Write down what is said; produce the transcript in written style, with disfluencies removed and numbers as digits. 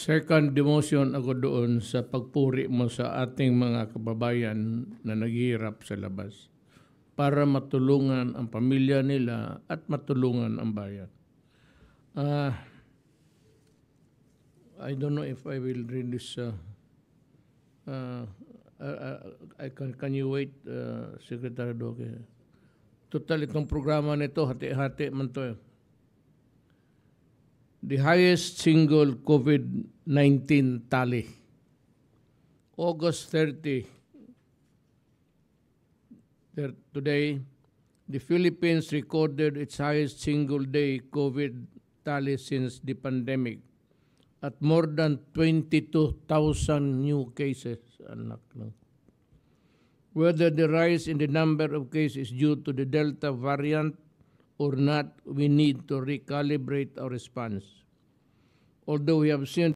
Second demotion ako doon sa pagpuri mo sa ating mga kababayan na naghihirap sa labas para matulungan ang pamilya nila at matulungan ang bayan. I don't know if I will read this. Can you wait, Secretary Doke? Total itong programa nito, hati-hati man to. The highest single COVID-19 tally. August 30, today, the Philippines recorded its highest single-day COVID tally since the pandemic at more than 22,000 new cases. Anak lang. Whether the rise in the number of cases is due to the Delta variant or not, we need to recalibrate our response. Although we have seen